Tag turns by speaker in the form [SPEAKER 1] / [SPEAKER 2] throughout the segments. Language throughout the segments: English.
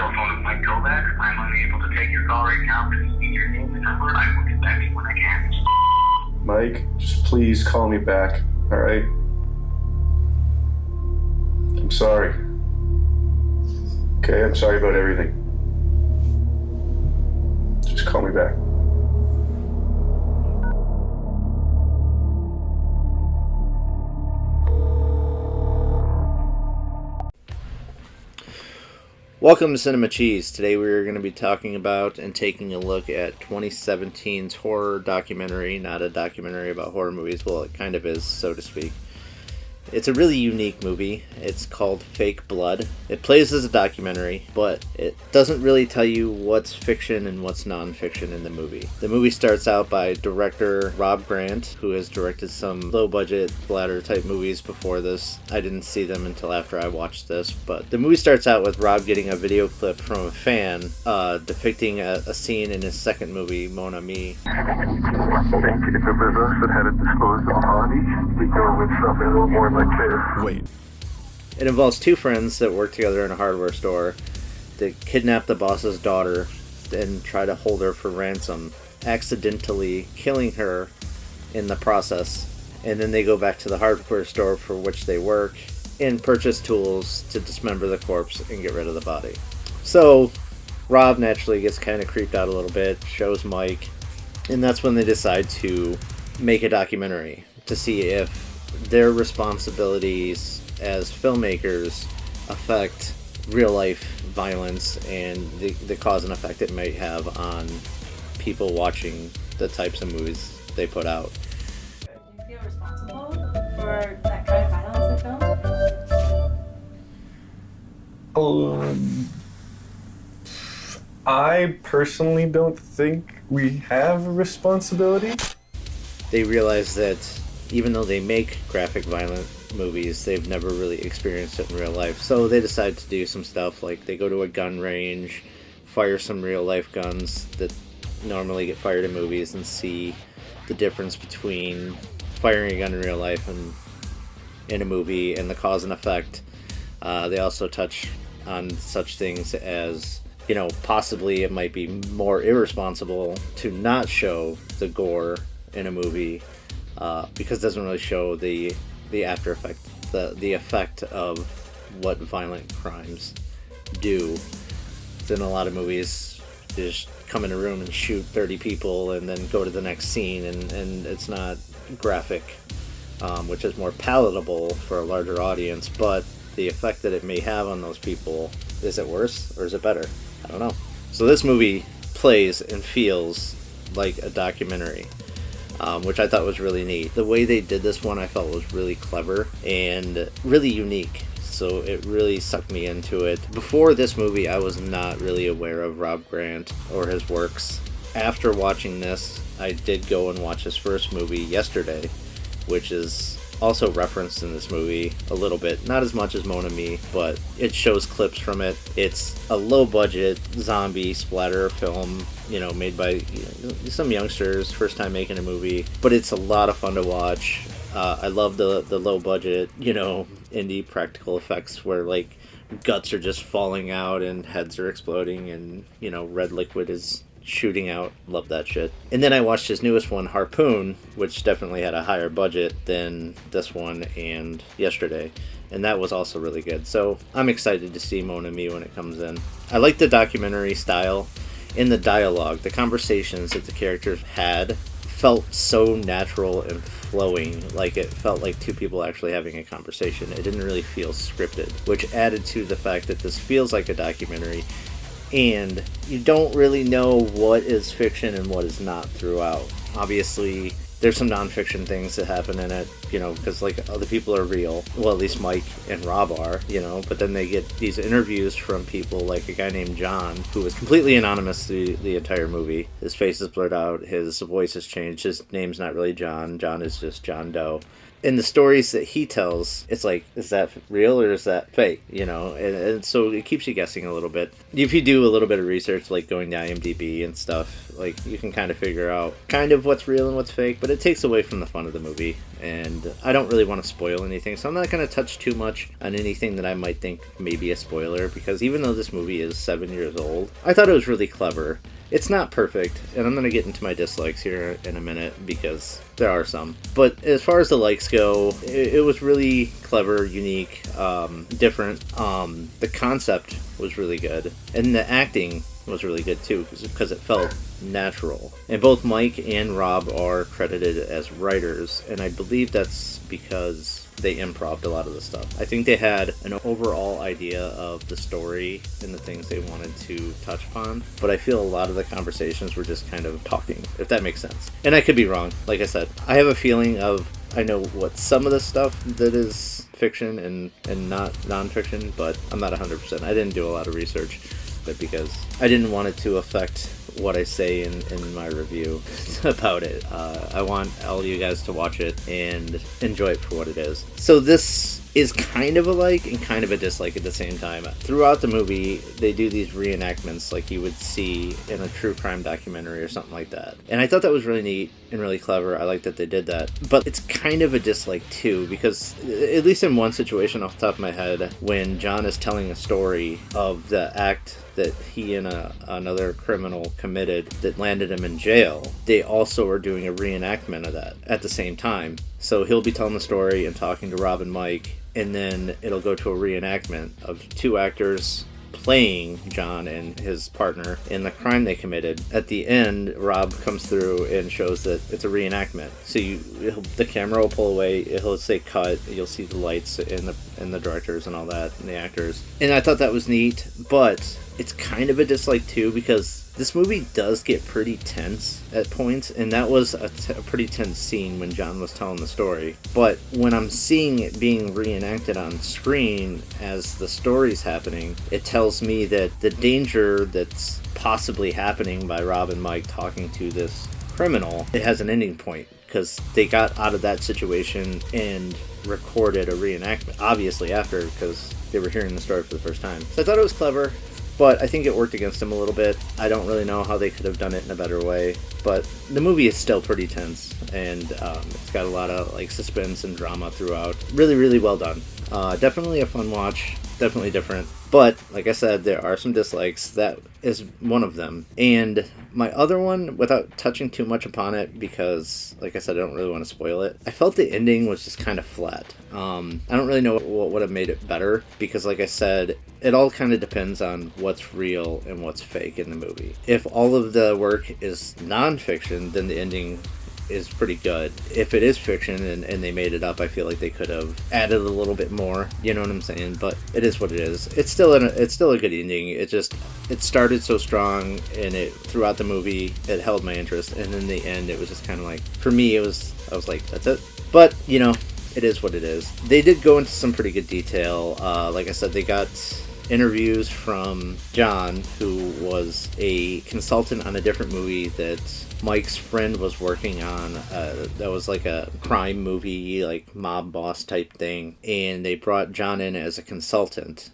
[SPEAKER 1] cell phone is Mike Kovac. I'm unable to take your call right now. Please leave your name and number. I will get back to you when I can.
[SPEAKER 2] Mike, just please call me back, all right? I'm sorry. Okay, I'm sorry about everything. Just call me back.
[SPEAKER 3] Welcome to Cinema Cheese. Today we're going to be talking about and taking a look at 2017's horror documentary, not a documentary about horror movies. Well, it kind of is, so to speak. It's a really unique movie. It's called Fake Blood. It plays as a documentary, but it doesn't really tell you what's fiction and what's non-fiction in the movie. The movie starts out by director Rob Grant, who has directed some low-budget splatter-type movies before this. I didn't see them until after I watched this, but the movie starts out with Rob getting a video clip from a fan depicting a scene in his second movie, Mon Ami.
[SPEAKER 4] Think if it was us that had to dispose of the body, we'd go with something a little more like this.
[SPEAKER 5] Wait.
[SPEAKER 3] It involves two friends that work together in a hardware store that kidnap the boss's daughter and try to hold her for ransom, accidentally killing her in the process. And then they go back to the hardware store for which they work and purchase tools to dismember the corpse and get rid of the body. So Rob naturally gets kind of creeped out a little bit, shows Mike, and that's when they decide to make a documentary to see if their responsibilities as filmmakers affect real-life violence and the cause and effect it might have on people watching the types of movies they put out.
[SPEAKER 6] Do you feel responsible for that kind of violence in film?
[SPEAKER 2] I personally don't think we have a responsibility.
[SPEAKER 3] They realize that even though they make graphic violent movies, they've never really experienced it in real life. So they decide to do some stuff like they go to a gun range, fire some real life guns that normally get fired in movies, and see the difference between firing a gun in real life and in a movie and the cause and effect. They also touch on such things as, you know, possibly it might be more irresponsible to not show the gore in a movie because it doesn't really show the after effect, the effect of what violent crimes do. In a lot of movies, they just come in a room and shoot 30 people and then go to the next scene, and it's not graphic, which is more palatable for a larger audience, but the effect that it may have on those people, is it worse or is it better? I don't know. So this movie plays and feels like a documentary, which I thought was really neat. The way they did this one I felt was really clever and really unique, so it really sucked me into it. Before this movie, I was not really aware of Rob Grant or his works. After watching this, I did go and watch his first movie, Yesterday, which is also referenced in this movie a little bit, not as much as Mon Ami, but it shows clips from it. It's a low-budget zombie splatter film, you know, made by some youngsters, first time making a movie, but it's a lot of fun to watch. I love the low-budget, you know, indie practical effects where, like, guts are just falling out and heads are exploding and, you know, red liquid is shooting out. Love that shit. And then I watched his newest one, Harpoon, which definitely had a higher budget than this one and Yesterday, and that was also really good. So I'm excited to see Mon Ami when it comes in. I like the documentary style. In the dialogue, the conversations that the characters had felt so natural and flowing, like it felt like two people actually having a conversation. It didn't really feel scripted, which added to the fact that this feels like a documentary, and you don't really know what is fiction and what is not throughout. Obviously, there's some non-fiction things that happen in it, you know, because, like, other people are real. Well, at least Mike and Rob are, you know, but then they get these interviews from people, like a guy named John, who was completely anonymous through the entire movie. His face is blurred out, his voice has changed, his name's not really John. John is just John Doe. In the stories that he tells, it's like, is that real or is that fake? You know, and so it keeps you guessing a little bit. If you do a little bit of research, like going to IMDb and stuff, Like, you can kind of figure out kind of what's real and what's fake, but it takes away from the fun of the movie. And I don't really want to spoil anything, so I'm not going to touch too much on anything that I might think may be a spoiler, because even though this movie is 7 years old, I thought it was really clever. It's not perfect, and I'm going to get into my dislikes here in a minute, because there are some. But as far as the likes go, it was really clever, unique, different. The concept was really good, and the acting was really good too, because it felt natural. And both Mike and Rob are credited as writers, and I believe that's because they improv'd a lot of the stuff. I think they had an overall idea of the story and the things they wanted to touch upon, but I feel a lot of the conversations were just kind of talking, if that makes sense. And I could be wrong. Like I said, I have a feeling of, I know what some of the stuff that is fiction and not non-fiction, but I'm not 100%. I didn't do a lot of research, but because I didn't want it to affect what I say in my review about it. I want all you guys to watch it and enjoy it for what it is. So this is kind of a like and kind of a dislike at the same time. Throughout the movie, they do these reenactments like you would see in a true crime documentary or something like that. And I thought that was really neat and really clever. I like that they did that. But it's kind of a dislike too, because at least in one situation off the top of my head, when John is telling a story of the act that he and another criminal committed that landed him in jail, they also are doing a reenactment of that at the same time. So he'll be telling the story and talking to Rob and Mike, and then it'll go to a reenactment of two actors playing John and his partner in the crime they committed. At the end, Rob comes through and shows that it's a reenactment. So the camera will pull away, it'll say cut, you'll see the lights and the directors and all that, and the actors. And I thought that was neat, but it's kind of a dislike too, because this movie does get pretty tense at points, and that was a pretty tense scene when John was telling the story. But when I'm seeing it being reenacted on screen as the story's happening, it tells me that the danger that's possibly happening by Rob and Mike talking to this criminal, it has an ending point, because they got out of that situation and recorded a reenactment, obviously after, because they were hearing the story for the first time. So I thought it was clever, but I think it worked against them a little bit. I don't really know how they could have done it in a better way, but the movie is still pretty tense, and it's got a lot of like suspense and drama throughout. Really, really well done. Definitely a fun watch, definitely different. But, like I said, there are some dislikes. That is one of them. And my other one, without touching too much upon it, because, like I said, I don't really want to spoil it, I felt the ending was just kind of flat. I don't really know what would have made it better, because, like I said, it all kind of depends on what's real and what's fake in the movie. If all of the work is non-fiction, then the ending is pretty good. If it is fiction and they made it up, I feel like they could have added a little bit more, you know what I'm saying? But it is what it is. It's still a good ending. It started so strong, and throughout the movie it held my interest, and in the end it was just kind of like, for me I was like, that's it. But you know, it is what it is. They did go into some pretty good detail. Like I said, they got interviews from John, who was a consultant on a different movie that Mike's friend was working on. That was like a crime movie, like mob boss type thing, and they brought John in as a consultant.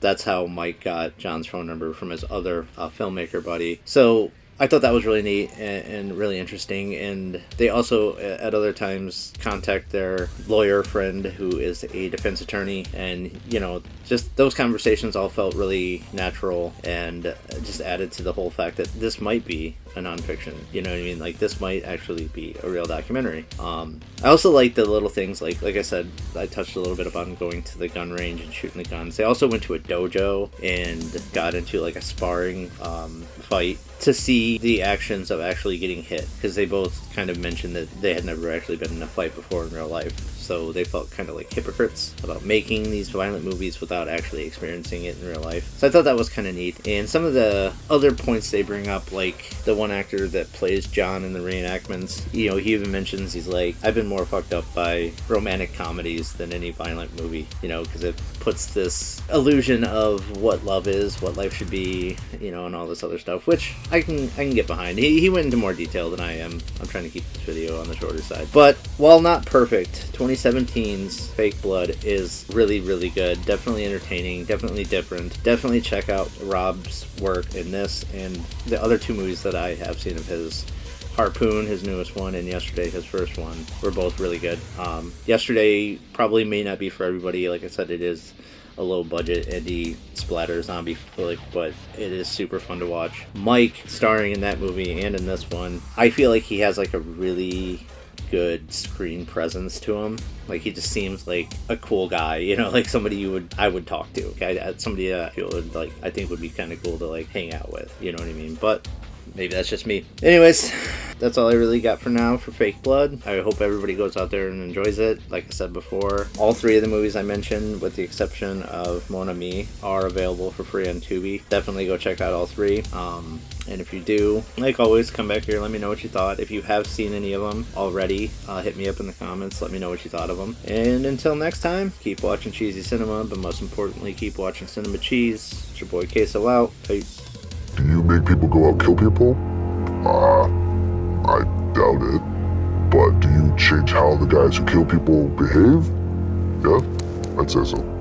[SPEAKER 3] That's how Mike got John's phone number, from his other filmmaker buddy. So I thought that was really neat and really interesting, and they also at other times contact their lawyer friend who is a defense attorney, and you know, just those conversations all felt really natural and just added to the whole fact that this might be a nonfiction, you know what I mean? Like, this might actually be a real documentary. I also like the little things, like I said, I touched a little bit about going to the gun range and shooting the guns. They also went to a dojo and got into like a sparring fight to see the actions of actually getting hit, because they both kind of mentioned that they had never actually been in a fight before in real life, so they felt kind of like hypocrites about making these violent movies without actually experiencing it in real life. So I thought that was kind of neat. And some of the other points they bring up, like the one actor that plays John in the reenactments, you know, he even mentions, he's like, I've been more fucked up by romantic comedies than any violent movie, you know, because it puts this illusion of what love is, what life should be, you know, and all this other stuff, which I can get behind. He went into more detail than I am. I'm trying to keep this video on the shorter side. But while not perfect, 2017's Fake Blood is really, really good. Definitely entertaining, definitely different. Definitely check out Rob's work in this and the other two movies that I have seen of his. Harpoon, his newest one, and Yesterday, his first one, were both really good. Yesterday probably may not be for everybody. Like I said, it is a low-budget indie splatter zombie flick, but it is super fun to watch. Mike, starring in that movie and in this one, I feel like he has like a really good screen presence to him. Like, he just seems like a cool guy, you know, like somebody I would talk to. Okay? Somebody I feel would, like, I think would be kind of cool to like hang out with, you know what I mean? But maybe that's just me. Anyways, that's all I really got for now for Fake Blood. I hope everybody goes out there and enjoys it. Like I said before, all three of the movies I mentioned, with the exception of Mon Ami, are available for free on Tubi. Definitely go check out all three. And if you do, like always, come back here, let me know what you thought. If you have seen any of them already, hit me up in the comments, let me know what you thought of them. And until next time, keep watching Cheesy Cinema, but most importantly, keep watching Cinema Cheese. It's your boy Queso out. Peace.
[SPEAKER 5] Do you make people go out kill people? I doubt it. But do you change how the guys who kill people behave? Yeah, I'd say so.